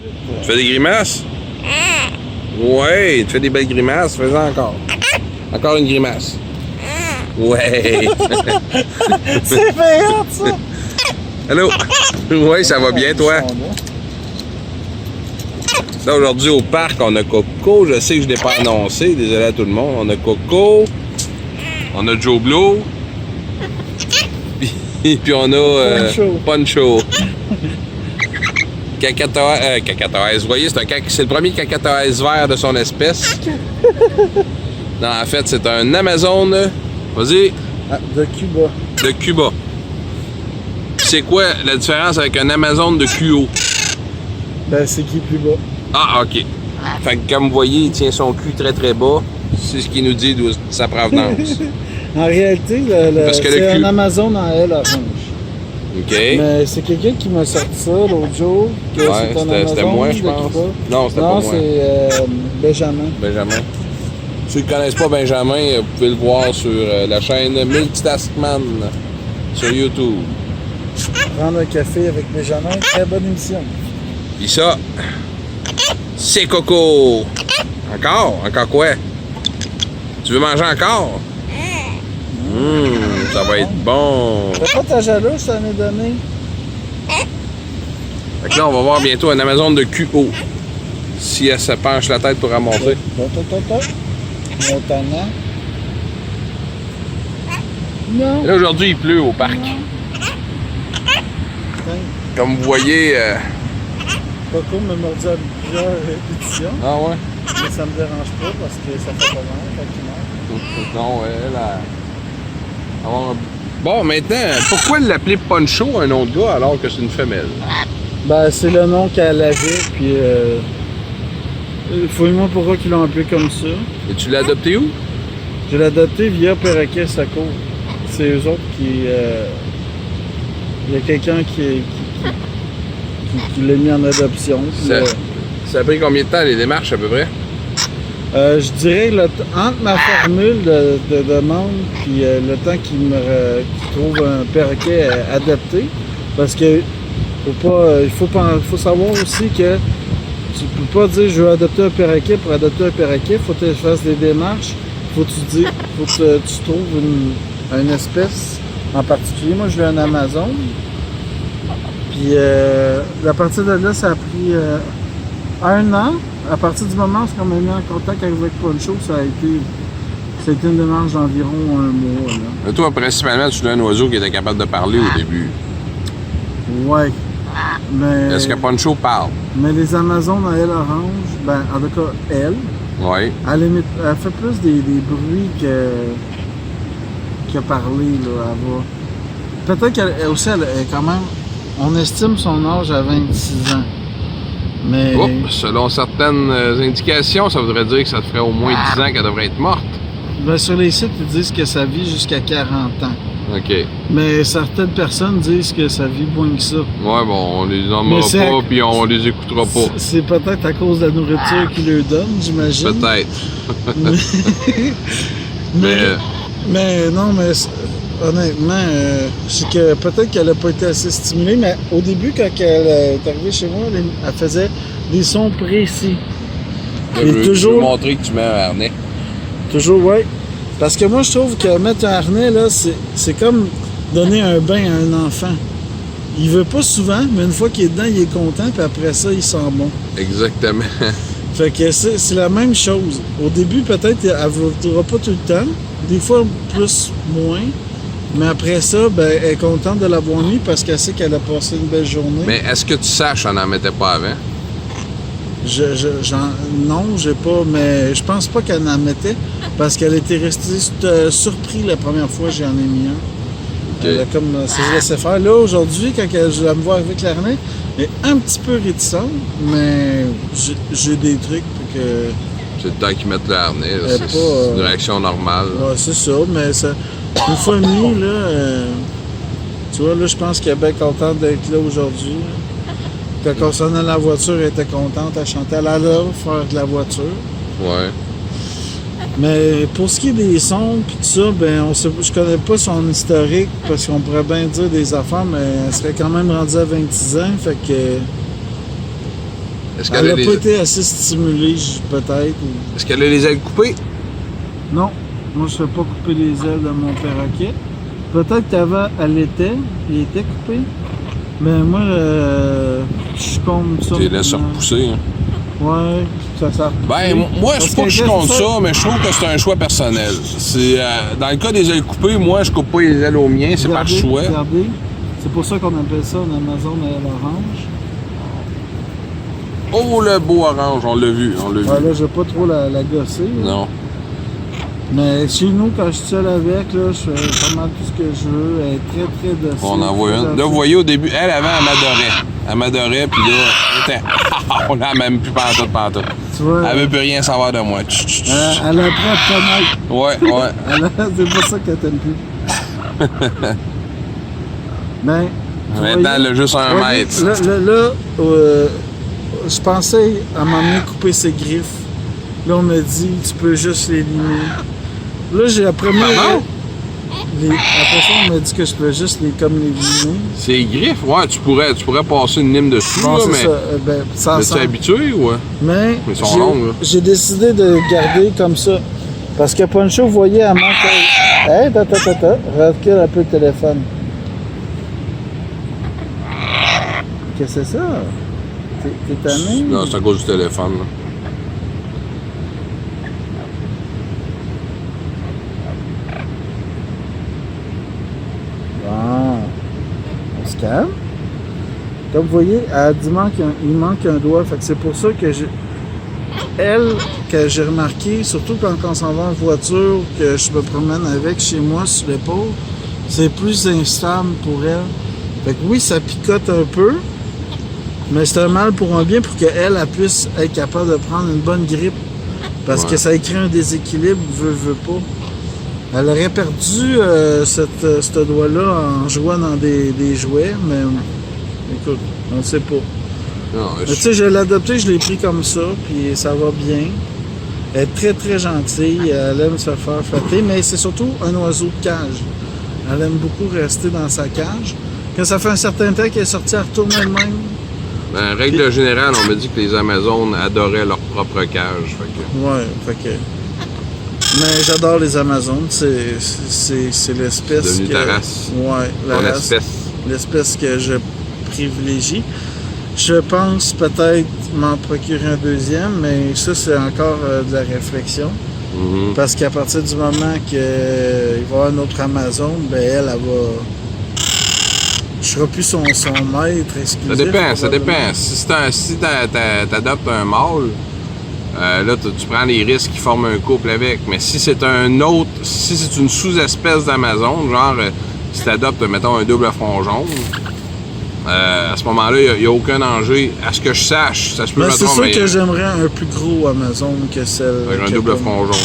Tu fais des grimaces? Ouais, tu fais des belles grimaces. Fais-en encore. Encore une grimace. Ouais. C'est payant, ça! Allô? Ouais, ça va bien, toi? Là, aujourd'hui, au parc, on a Coco. Je sais que je ne l'ai pas annoncé. Désolé à tout le monde. On a Coco. On a Joe Blow. Puis on a Poncho. Cacatoès. Vous voyez, c'est le premier cacatoès vert de son espèce. Non, en fait, c'est un Amazon. Vas-y. Ah, de Cuba. De Cuba. C'est quoi la différence avec un Amazon de QO? Ben, c'est qui est plus bas. Ah, OK. Fait que comme vous voyez, il tient son cul très très bas. C'est ce qui nous dit d'où sa provenance. En réalité, c'est un Amazon en L orange. OK. Mais c'est quelqu'un qui m'a sorti ça l'autre jour. Que Ouais, c'était moi, je pense. Non, c'était pas moi. Non, c'est Benjamin. Benjamin. Ceux qui ne connaissent pas Benjamin, vous pouvez le voir sur la chaîne Multitaskman sur YouTube. Prendre un café avec Benjamin, très bonne émission. Puis ça, c'est Coco. Encore? Encore quoi? Tu veux manger encore? Ça va être bon. T'as pas ta jalouse, ça m'est donné? Fait que là, on va voir bientôt un Amazon de QO. Si elle se penche la tête pour remonter. Montagnant. Non. Là, aujourd'hui, il pleut au parc. Comme vous voyez... Coco m'a mordu à plusieurs répétitions. Ah ouais? Mais ça me dérange pas parce que ça fait pas mal quand il meurt. Non, elle a... Bon, maintenant, pourquoi l'appeler Poncho, un nom de gars, alors que c'est une femelle? Ben, c'est le nom qu'elle avait, puis... Fouille-moi pourquoi ils l'ont appelé comme ça. Et tu l'as adopté où? Je l'ai adopté via Perroquet Saco. C'est eux autres qui... Il y a quelqu'un qui l'a mis en adoption. Ça a pris combien de temps les démarches à peu près? Je dirais entre ma formule de demande puis le temps qu'il trouve un perroquet adapté, parce que faut savoir aussi que tu peux pas dire je veux adopter un perroquet pour adopter un perroquet, faut que tu fasses des démarches, faut que tu trouves une espèce en particulier. Moi je veux un Amazon. Puis à partir de là, ça a pris 1 an. À partir du moment où on m'a mis en contact avec Poncho, ça a été une démarche d'environ 1 mois. Là. Mais toi, principalement, tu voulais un oiseau qui était capable de parler au début. Ouais. Mais... Est-ce que Poncho parle? Mais les Amazones à elle orange, ben en tout cas, elle fait plus des bruits que parler, là, elle va. Peut-être qu'elle aussi, elle est quand même... On estime son âge à 26 ans. Mais... selon certaines indications, ça voudrait dire que ça te ferait au moins 10 ans qu'elle devrait être morte. Ben, sur les sites, ils disent que ça vit jusqu'à 40 ans. OK. Mais certaines personnes disent que ça vit moins que ça. Ouais, bon, on les nommera pas, puis on les écoutera pas. C'est peut-être à cause de la nourriture qu'ils leur donnent, j'imagine. Peut-être. mais non, mais honnêtement, c'est que peut-être qu'elle n'a pas été assez stimulée, mais au début, quand elle est arrivée chez moi, elle faisait des sons précis. Je veux montrer que tu mets un harnais. Toujours, oui. Parce que moi, je trouve que mettre un harnais, là, c'est comme donner un bain à un enfant. Il veut pas souvent, mais une fois qu'il est dedans, il est content, puis après ça, il sent bon. Exactement. Fait que c'est la même chose. Au début, peut-être, elle ne voudra pas tout le temps. Des fois, plus, moins. Mais après ça, ben, elle est contente de l'avoir mis parce qu'elle sait qu'elle a passé une belle journée. Mais est-ce que tu saches qu'on n'en mettait pas avant? Non, j'ai pas, mais je pense pas qu'elle en mettait parce qu'elle était restée surprise la première fois que j'en ai mis un. Okay. Elle a comme se laissait faire. Là, aujourd'hui, quand je la me vois avec l'arnais, elle est un petit peu réticente, mais j'ai des trucs pour que... C'est le temps qu'ils mettent le harnais, c'est une réaction normale. Ouais, c'est ça, mais ça, une fois mis, là, tu vois, là, je pense qu'elle est bien contente d'être là aujourd'hui. Quand on s'en allait à la voiture, elle était contente, elle chantait, elle allait faire de la voiture. Ouais. Mais pour ce qui est des sons puis tout ça, ben je connais pas son historique parce qu'on pourrait bien dire des affaires, mais elle serait quand même rendue à 26 ans, fait que... Est-ce Elle qu'elle a, n'a pas été assez stimulée, peut-être. Est-ce qu'elle a les ailes coupées? Non, moi je ne fais pas couper les ailes de mon perroquet. Peut-être qu'avant, il était coupé. Mais moi, je compte ça. Tu les laisses repousser. Hein. Ouais, ça Ben, moi, je sais pas que je suis contre ça, mais je trouve que c'est un choix personnel. Dans le cas des ailes coupées, moi, je coupe pas les ailes aux miens, c'est par choix. Regardez, c'est pour ça qu'on appelle ça en Amazon l'orange. Oh, le beau orange, on l'a vu, Ouais, là, je vais pas trop la gosser. Non. Mais chez nous, quand je suis seul avec, là, je fais pas mal tout ce que je veux. Elle est très, très docile. On en voit une. Là, vous voyez, au début, elle, avant, elle m'adorait. Elle m'adorait, puis là, on l'a même plus pantoute. Tu vois, Elle veut plus rien savoir de moi. Elle apprend à te connaître. Ouais. C'est pour ça qu'elle t'aime plus. Mais, Maintenant, elle a juste un mètre. Là, je pensais à m'emmener couper ses griffes. Là, on m'a dit, tu peux juste les limer. Là, j'ai après Pardon? Après ça, on m'a dit que je peux juste les limer. C'est griffes? Ouais, tu pourrais passer une lime dessus, Bon, là, c'est mais... ça. Mais tu es habitué ou... Mais Ils sont longues, là. j'ai décidé de garder comme ça. Parce que Poncho, vous voyez, elle manque... Hey, attends. Recule un peu le téléphone. Qu'est-ce que c'est ça? T'es tanné? Non, c'est à cause du téléphone, là. On se calme. Comme vous voyez, il manque un doigt. Fait que c'est pour ça que que j'ai remarqué, surtout quand on s'en va en voiture, que je me promène avec chez moi sur l'épaule, c'est plus instable pour elle. Fait que oui, ça picote un peu, mais c'est un mal pour un bien pour qu'elle puisse être capable de prendre une bonne grippe. Parce que ça crée un déséquilibre, veut pas. Elle aurait perdu ce doigt-là en jouant dans des jouets, mais écoute, on ne sait pas. Tu sais, je l'ai adopté, je l'ai pris comme ça, puis ça va bien. Elle est très très gentille, elle aime se faire flatter, mais c'est surtout un oiseau de cage. Elle aime beaucoup rester dans sa cage. Quand ça fait un certain temps qu'elle est sortie, elle retourne elle-même. En règle générale, on m'a dit que les Amazones adoraient leur propre cage. Ouais, fait que... Mais j'adore les Amazones, c'est l'espèce devenu ta race. Ouais, la ton race. espèce. L'espèce que je privilégie. Je pense peut-être m'en procurer un deuxième, mais ça, c'est encore de la réflexion. Mm-hmm. Parce qu'à partir du moment qu'il va y avoir un autre Amazon, ben elle va... Je serai plus son maître exclusif. Ça dépend. Si t'adoptes un mâle, là, tu prends les risques qui forment un couple avec. Mais si c'est si c'est une sous-espèce d'Amazon, genre, si t'adoptes, mettons, un double front jaune, à ce moment-là, il n'y a aucun danger. À ce que je sache, ça se peut me c'est tromper. sûr que j'aimerais un plus gros Amazon que celle... Avec un double front jaune.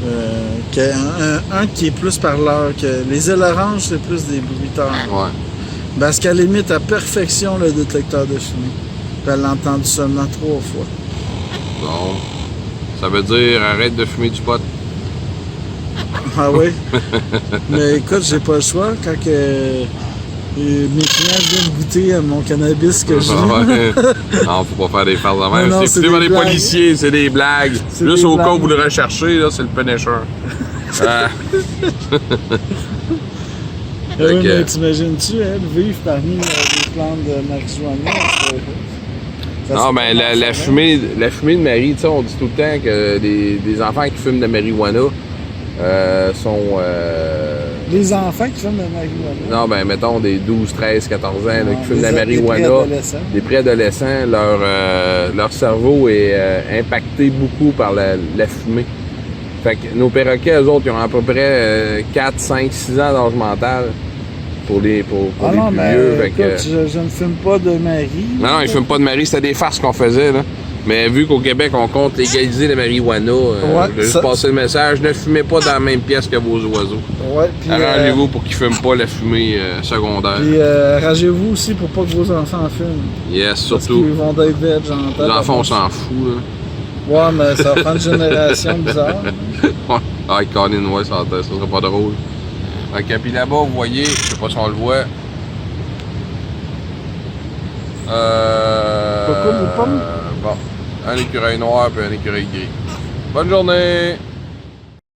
Ouais. Un qui est plus parleur. Que les ailes oranges, c'est plus des bruiteurs. Ouais. Parce qu'elle imite à perfection le détecteur de fumée. Puis elle l'a entendu seulement 3 fois. Bon. Ça veut dire arrête de fumer du pot. Ah oui? Mais écoute, j'ai pas le choix. Quand mes clients viennent goûter à mon cannabis que j'ai. Non, faut pas faire des farces de même. Non, C'est des policiers, c'est des blagues. Juste au cas où vous le recherchez, là, c'est le Punisher. Mais t'imagines-tu, vivre parmi des plantes de marijuana? Non, mais la fumée de Marie, tu sais, on dit tout le temps que des enfants qui fument de marijuana sont... Les enfants qui fument de marijuana? Non, ben mettons des 12, 13, 14 ans là, qui fument de la marijuana. Des préadolescents. Leur cerveau est impacté beaucoup par la fumée. Fait que nos perroquets, eux autres, ils ont à peu près 4, 5, 6 ans d'âge mental pour les plus vieux. Écoute, je ne fume pas de Marie. Non, ils ne fument pas de Marie, c'était des farces qu'on faisait, là. Mais vu qu'au Québec, on compte légaliser la marijuana, je vais juste passer le message, ne fumez pas dans la même pièce que vos oiseaux. Ouais, arrangez-vous pour qu'ils ne fument pas la fumée secondaire. Puis arrangez-vous aussi pour pas que vos enfants fument. Yes, surtout. Parce qu'ils vont être veg, j'entends. Les enfants, on s'en fout, là. Ouais, mais ça va prendre une génération bizarre. Ah, Colin, ouais, ça serait pas drôle. Ok, puis là-bas, vous voyez, je sais pas si on le voit. Pas concombre aux pommes? Bon, un écureuil noir et un écureuil gris. Bonne journée!